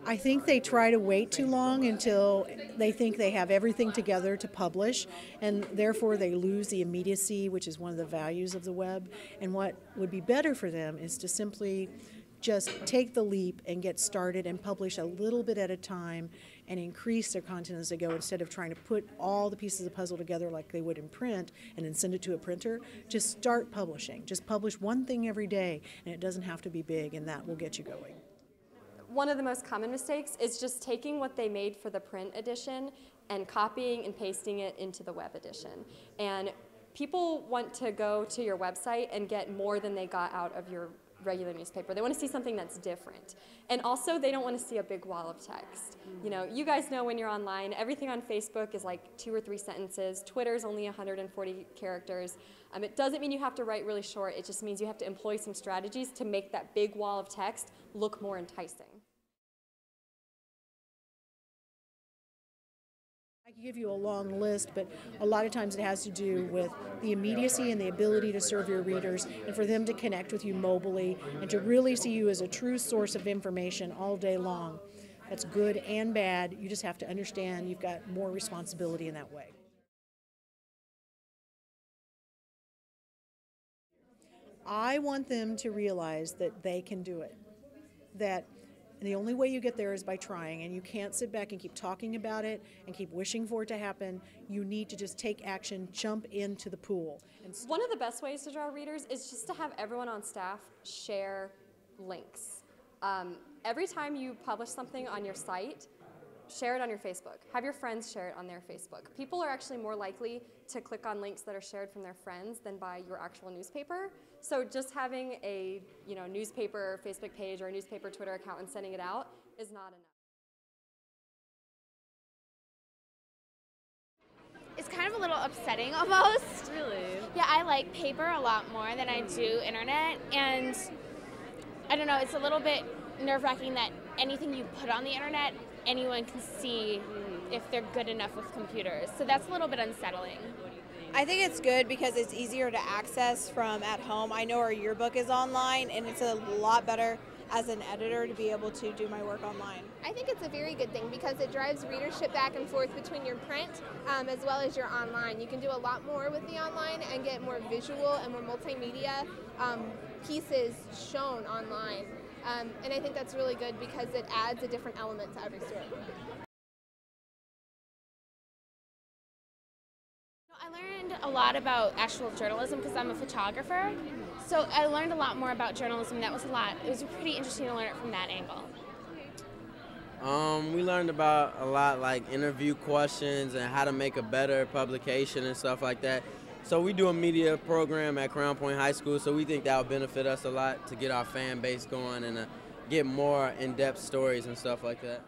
I think they try to wait too long until they think they have everything together to publish, and therefore they lose the immediacy, which is one of the values of the web. And what would be better for them is to simply just take the leap and get started and publish a little bit at a time and increase their content as they go, instead of trying to put all the pieces of the puzzle together like they would in print and then send it to a printer. Just start publishing. Just publish one thing every day, and it doesn't have to be big, and that will get you going. One of the most common mistakes is just taking what they made for the print edition and copying and pasting it into the web edition. And people want to go to your website and get more than they got out of your regular newspaper. They want to see something that's different. And also, they don't want to see a big wall of text. You know, you guys know when you're online, everything on Facebook is like 2 or 3 sentences. Twitter's only 140 characters. It doesn't mean you have to write really short. It just means you have to employ some strategies to make that big wall of text look more enticing. I could give you a long list, but a lot of times it has to do with the immediacy and the ability to serve your readers and for them to connect with you mobily and to really see you as a true source of information all day long. That's good and bad. You just have to understand you've got more responsibility in that way. I want them to realize that they can do it, that the only way you get there is by trying, and you can't sit back and keep talking about it and keep wishing for it to happen. You need to just take action, jump into the pool. One of the best ways to draw readers is just to have everyone on staff share links. Every time you publish something on your site, share it on your Facebook. Have your friends share it on their Facebook. People are actually more likely to click on links that are shared from their friends than by your actual newspaper. So just having a newspaper Facebook page or a newspaper Twitter account and sending it out is not enough. It's kind of a little upsetting almost. Really? Yeah, I like paper a lot more than I do internet, and I don't know, it's a little bit nerve-wracking that anything you put on the internet, anyone can see if they're good enough with computers. So that's a little bit unsettling. I think it's good because it's easier to access from at home. I know our yearbook is online, and it's a lot better as an editor to be able to do my work online. I think it's a very good thing because it drives readership back and forth between your print as well as your online. You can do a lot more with the online and get more visual and more multimedia pieces shown online. And I think that's really good because it adds a different element to every story. I learned a lot about actual journalism because I'm a photographer. So I learned a lot more about journalism. It was pretty interesting to learn it from that angle. We learned about a lot, like interview questions and how to make a better publication and stuff like that. So we do a media program at Crown Point High School, so we think that will benefit us a lot to get our fan base going and get more in-depth stories and stuff like that.